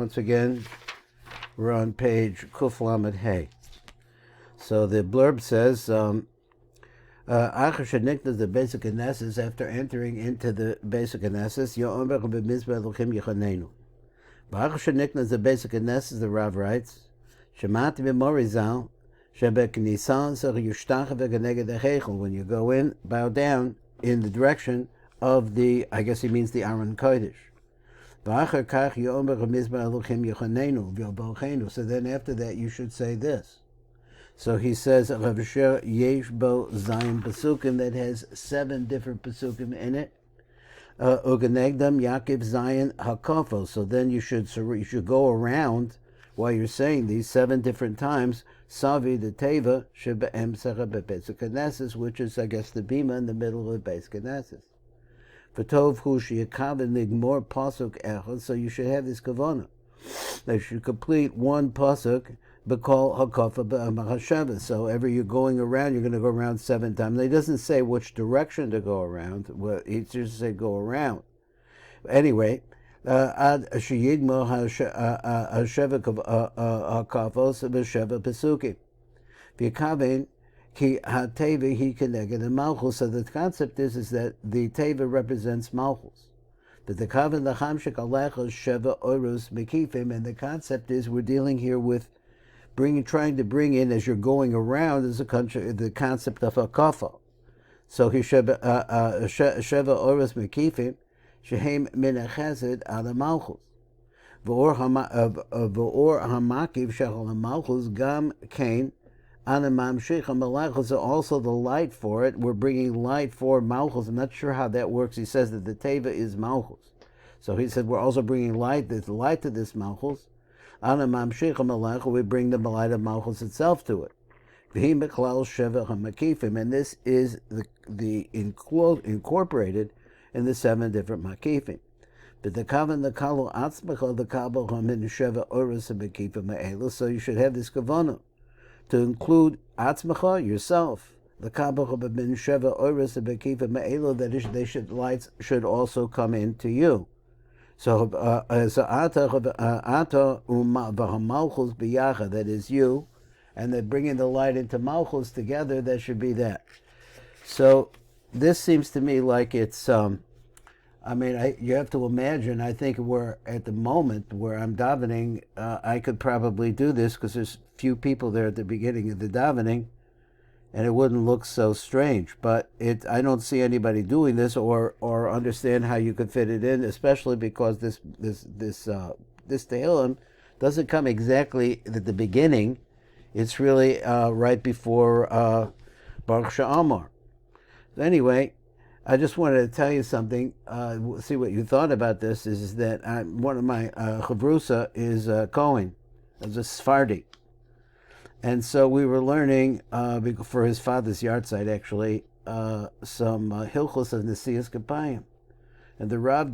once again, we're on page Kuf Lamed Hey. So the blurb says, Achar sheniknas the basic anesses, after entering into the basic anesses, Yo'omer b'mizbah Elokim Yechanenu. Achar sheniknas the basic anesses, the Rav writes, Shemati b'morizal, shebeknisan sech yushtach v'geneged echechel. When you go in, bow down in the direction of the, I guess he means the Aron Kodesh. So then after that you should say this. So he says, yesh bo zayin pasukim, that has 7 different pasukim in it. Uganegdam Yaakov Zayin Hakofo. So then you should go around while you're saying these 7 different times. Savi the Teva Shebe'em Secha Be'Betzik Knesses, which is, I guess, the bima in the middle of the Beis Knesses. V'tov hu sheyakaven nigmor pasuk echad. So you should have this kavana. They should complete one pasuk b'kol hakafa b'machasheva. So every you're going around, you're going to go around 7 times. He doesn't say which direction to go around. Well, he just say go around. Anyway, ad sheyigmor hasheva hakafos b'sheva pesukim. V'yakaven ki ha-teva hi keneged the malchus. So the concept is that the teva represents malchus. But the kaven lacham shekalecha sheva orus Makifim, and the concept is we're dealing here with trying to bring in, as you're going around, is the concept of a kafa. So he sheva orus Makifim shehem min chesed ala malchus. V'or hamakiv shechal malchus gam kain. Also the light for it. We're bringing light for Malchus. I'm not sure how that works. He says that the Teva is Malchus. So he said we're also bringing light. There's light to this Malchus. We bring the light of Malchus itself to it. And this is the incorporated in the 7 different Makifim. But the kavan the kalu atzmacha the kabel hamin sheva oros Makifim ma'elu. So you should have this kavana to include atzmacha, yourself, the kabel bin sheva oros Makifim ma'elu, that lights should also come into you. So ata v'hamalchus biyacha, that is you, and then bringing the light into malchus together, that should be that. So this seems to me like it's you have to imagine, I think we're at the moment where I'm davening, I could probably do this because there's few people there at the beginning of the davening, and it wouldn't look so strange. But I don't see anybody doing this or understand how you could fit it in, especially because this Tehillim doesn't come exactly at the beginning. It's really right before Baruch She'amar. Anyway, I just wanted to tell you something, see what you thought about this, is that one of my chavrusa is Cohen, as a Sephardi. And so we were learning, for his father's yahrzeit actually, some hilchos of Nesias Kapayim. And the Rab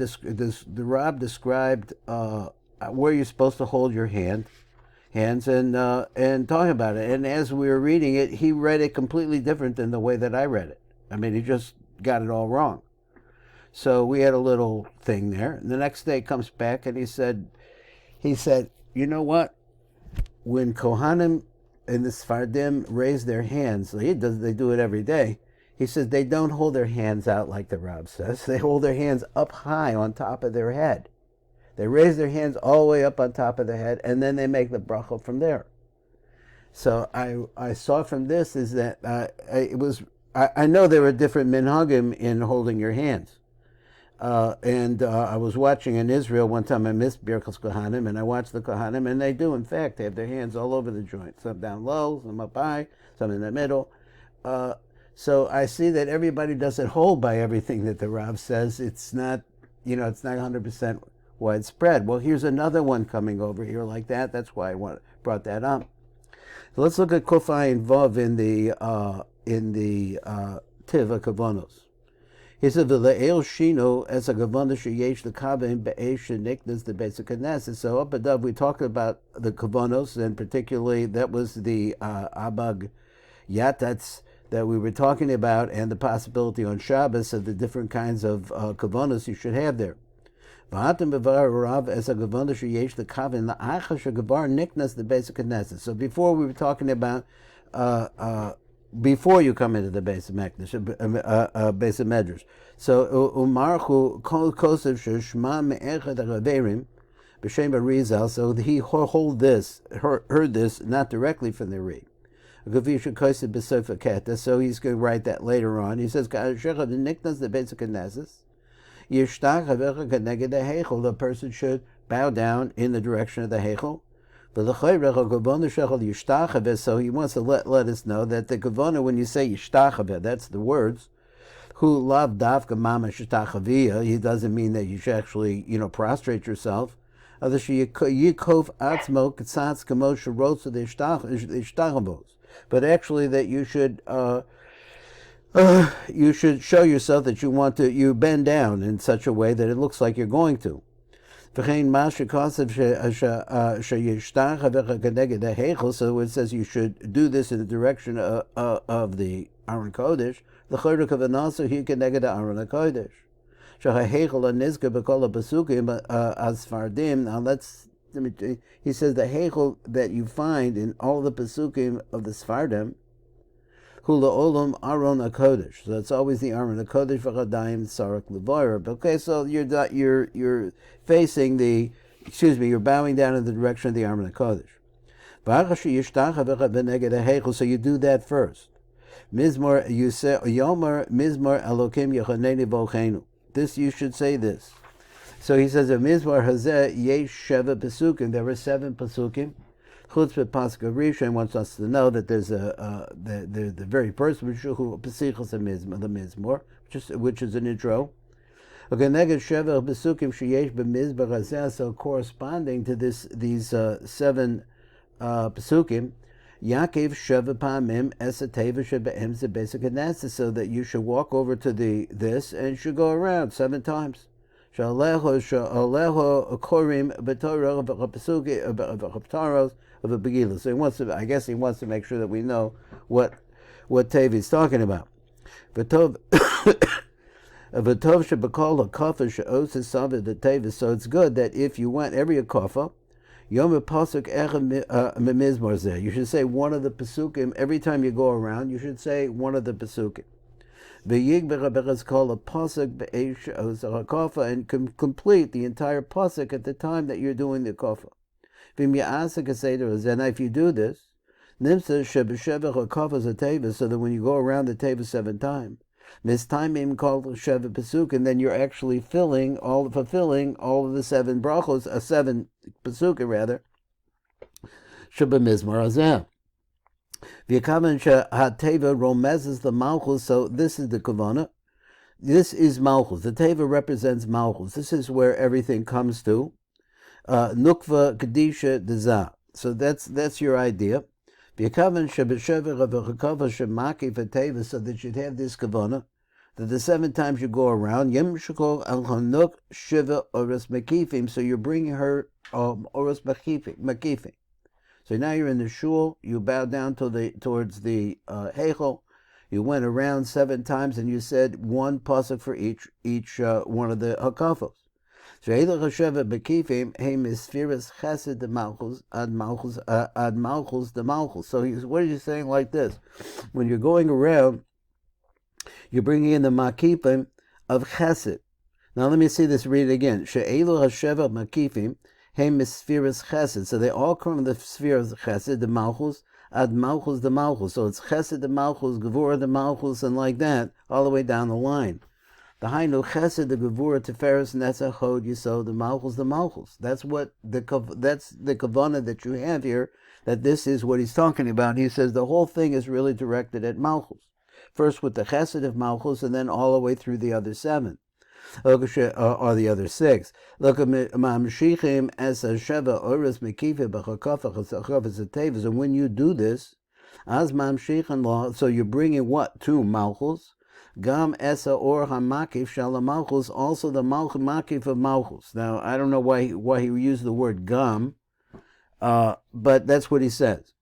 described where you're supposed to hold your hands and talking about it. And as we were reading it, he read it completely different than the way that I read it. I mean, he just got it all wrong. So we had a little thing there. And the next day he comes back and he said, you know what? When Kohanim and the Sfardim raise their hands, they do it every day. He says they don't hold their hands out like the Rab says. They hold their hands up high on top of their head. They raise their hands all the way up on top of their head, and then they make the bracha from there. So I saw from this is that I know there are different minhagim in holding your hands. I was watching in Israel one time, I missed Birkas Kohanim, and I watched the Kohanim, and they do, in fact, they have their hands all over the joint. Some down low, some up high, some in the middle. So I see that everybody doesn't hold by everything that the Rav says. It's not, it's not 100% widespread. Well, here's another one coming over here like that. That's why I brought that up. So let's look at Kufay and Vav in the Tiva Kavanos. He said, "V'le'el shino as a kavana sheyesh the kaven be'esh sheniknas the basic knesses." So up above we talked about the kavanos, and particularly that was the abag yatats that we were talking about, and the possibility on Shabbos of the different kinds of kavanos you should have there. V'atem bevar rav es a gavona sheyesh the kavin la'acha shegavar niknas the basic knesset. So before we were talking about before you come into the base of Meknesh, base of Medrash. So umarchu kol kosev sheshma me'echad ha'gaverim b'shem Arizal. So he heard this not directly from the Ri. So he's going to write that later on. He says, the basic knesses. The person should bow down in the direction of the Heichel. So he wants to let us know that the Kavona, when you say Yishtachaveh, that's the words, who lav davka mama shtachaviyah, he doesn't mean that you should actually, prostrate yourself. But actually that you should show yourself that you bend down in such a way that it looks like you're going to. So it says you should do this in the direction of the Aron Kodesh. Now he says the Heichel that you find in all the Pesukim of the Sfardim, Hula Olam Aron HaKodesh. So that's always the Aron HaKodesh v'chadayim sarak levoyer. Okay, so you're facing you're bowing down in the direction of the Aron HaKodesh. So you do that first. Mizmor, you say Yomer Mizmor Elokim Yechaneni Bochenu. This you should say this. So he says a Mizmor Hazeh Yesh Sheva Pesukim. There were 7 Pesukim. Chutz b'Pasuk Rishon wants us to know that there's the very first who Pesichos the Mizmor, which is an intro. Okay, neged Sheva Pesukim sheyesh b'Mizmor Hazeh. So corresponding to these 7 Pesukim, Yaakov Sheva Pamim Esateva Shebe'em Zebesik Knesset, so that you should walk over to this and should go around 7 times. Shaleho Korim B'Torah B'Chaptaros of a Begila. So I guess he wants to make sure that we know what Teva is talking about. V'tov Shebekol HaKafa She'osis Savid the Teva. So it's good that if you went every Akafa, Yom Pasuk Echem Mimizmor Zeh. You should say one of the Pesukim every time you go around. You should say one of the Pesukim. V'yig called a pasuk be'esh hakafa, and complete the entire pasuk at the time that you're doing the kafa. And if you do this, nimsa shebesheva hakafa zateva, so that when you go around the teva 7 times, mistimim called sheva pasuk, and then you're actually fulfilling all of the 7 brachos, 7 pasukim rather. Sheba mizmor azeh. V'yakavan she'hateva romezes the malchus. So this is the kavana. This is malchus. The teva represents malchus. This is where everything comes to. Nukva kedisha dezah. So that's your idea. V'yakavan she'b'shever v'chakava she'maki v'teva, so that you'd have this kavana, that the 7 times you go around, yem shekol al hanuk shiva oros makifim. So you're bringing her oros makifim. So now you're in the shul, you bow down towards the Heichel, you went around 7 times and you said 1 pasuk for each one of the hakafos. So Eilach Hasheva Bekifim Heim Isfiras Chesed de Malchus ad Malchus de Malchus. So what are you saying like this? When you're going around, you're bringing in the Makifim of Chesed. Now let me see this, read it again. She'eilach Hasheva Makifim Heim Spheres Chesed. So they all come from the spheres of Chesed, the Malchus, ad Malchus, the Malchus. So it's Chesed, the Malchus, Gevurah, the Malchus, and like that, all the way down the line. The Hainu Chesed, the Gevurah, Tiferes, Netzach, Hod, Yisod, the Malchus, the Malchus. That's the Kavanah that you have here, that this is what he's talking about. He says the whole thing is really directed at Malchus. First with the Chesed of Malchus, and then all the way through the other 7. Or the other 6. Look at Mamshichim as a Sheva Oris Mekife B'Chakafas, and when you do this, as Mamshichin law, so you're bringing what? 2 Malchus. Gam Esa Or HaMakif Shala Malchus, also the Makif of Malchus. Now, I don't know why he used the word Gam, but that's what he says.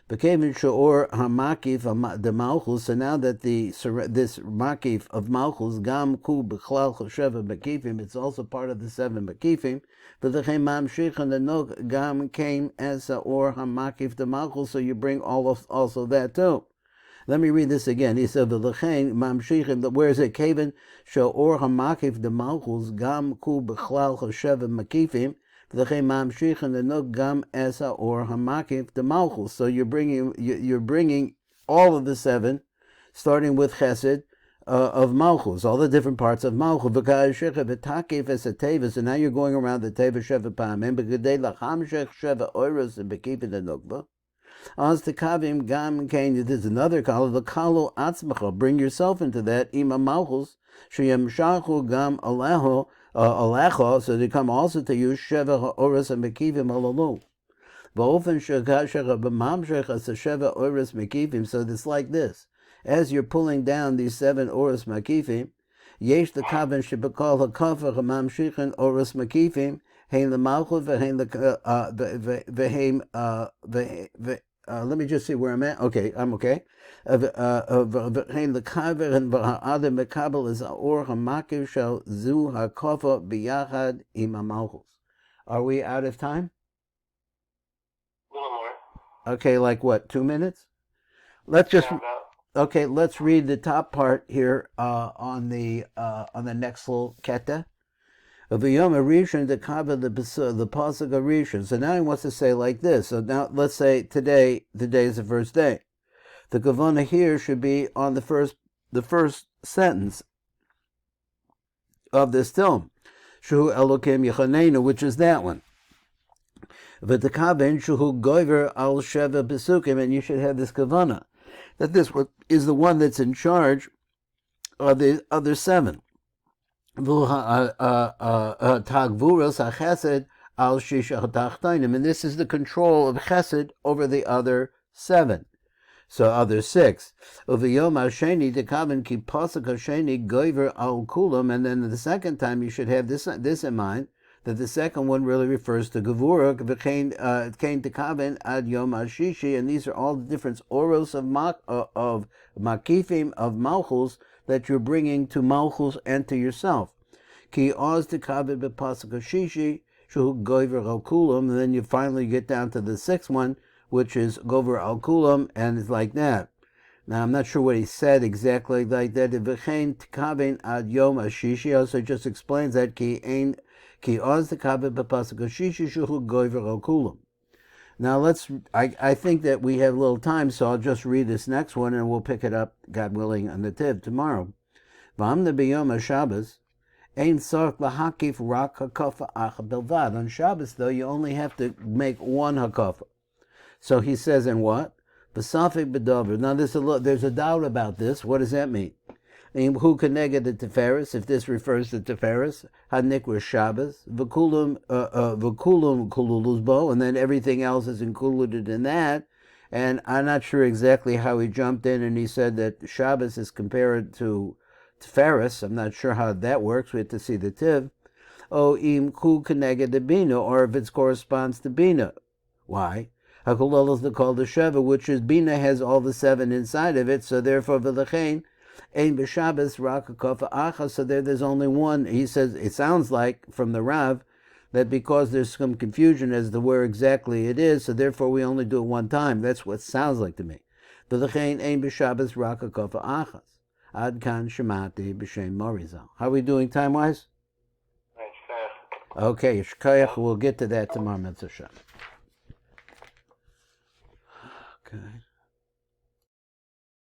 Bekevin she'or hamakif the malchus. So now that this makif of malchus gam ku b'chlal choshev makifim, it's also part of the 7 makifim. But the mamshich and the nok gam came as or hamakif the malchus. So you bring also that too. Let me read this again. He said, "V'lechein mamshichim." Where is it? Kevin she'or hamakif the malchus gam ku b'chlal choshev makifim. V'lechein mamshichim the nok gam esa or hamakif the malchus. So you're bringing all of the 7, starting with Chesed of malchus, all the different parts of malchus. V'ka'ashecha v'takif es a teva. So now you're going around the teva sheva pa'amim. B'kedei lachamshech sheva oiros and b'kipin the nokba. As the kavim gam kain, there's another kal, the kalu atzmacha, bring yourself into that, ima malchus, sheyem shachu gam alecho, so they come also to you, sheva ha'oros and mekivim alalu. V'ofen shekashecha b'mamshech as a sheva oros mekivim, so it's like this. As you're pulling down these 7 oros mekivim, yesh the kavim shebekal ha'kafach ha'mamshichen oros mekivim, hein l'malchus v'heim let me just see where I'm at. Okay, I'm okay. The kaver and other mekabel is or hamakiv shel zu hakofa biyachad im malchus. Are we out of time? A little more. Okay, like what? 2 minutes? Let's read the top part here on the next little keta. Of the Yom Rishon to cover the pasuk of Rishon. So now he wants to say like this. So now let's say today, the day is the first day. The kavana here should be on the first sentence of this film. Shu Elokim Yechanenu, which is that one. V'tekaven shuhu goiver al sheva besukim, and you should have this kavana that this is the one that's in charge of the other 7. Tagvuras hachesed al shish tachtonim, and this is the control of chesed over the other 7. So other 6. Uviyom hasheni dekaven ki pasuk hasheni goiver al kulam, and then the second time you should have this in mind, that the second one really refers to gevura v'kein dekaven ad yom hashishi, and these are all the different oros of makifim of malchus that you're bringing to malchus and to yourself. Ki oz dekaven b'pasuk hashishi shu goiver al kulam, and then you finally get down to the 6th one, which is gover al kulam, and it's like that. Now I'm not sure what he said exactly like that. V'chein tkaven ad yom hashishi also just explains that ki oz tkaven b'pasuk hashishi shu gover al kulam. Now I think that we have a little time, so I'll just read this next one and we'll pick it up, God willing, on the Tiv tomorrow. V'amna b'yom haShabbos ein tzarich lahakif rak hakafa acha belvad. On Shabbos, though, you only have to make 1 hakafa. So he says, and what? B'safik b'dover. Now there's a doubt about this. What does that mean? Who connected the Tiferes? If this refers to Tiferes, Hadnik was Shabbos, v'kulum kululuzbo, and then everything else is included in that. And I'm not sure exactly how he jumped in and he said that Shabbos is compared to Tiferes. I'm not sure how that works. We have to see the Tiv. O im ku connected the Bina, or if it corresponds to Bina. Why? Hakulal is called the Sheva, which is Bina has all the 7 inside of it, so therefore v'lechein ein b'Shabbos rak hakafa acha. So there's only 1. He says it sounds like from the Rav that because there's some confusion as to where exactly it is, so therefore we only do it 1 time. That's what it sounds like to me. V'lechein ein b'Shabbos rak hakafa achas. Ad kan shemati b'shem Morizal. How are we doing time wise? Okay, Shkayach, we'll get to that tomorrow, Mitzvah. Okay.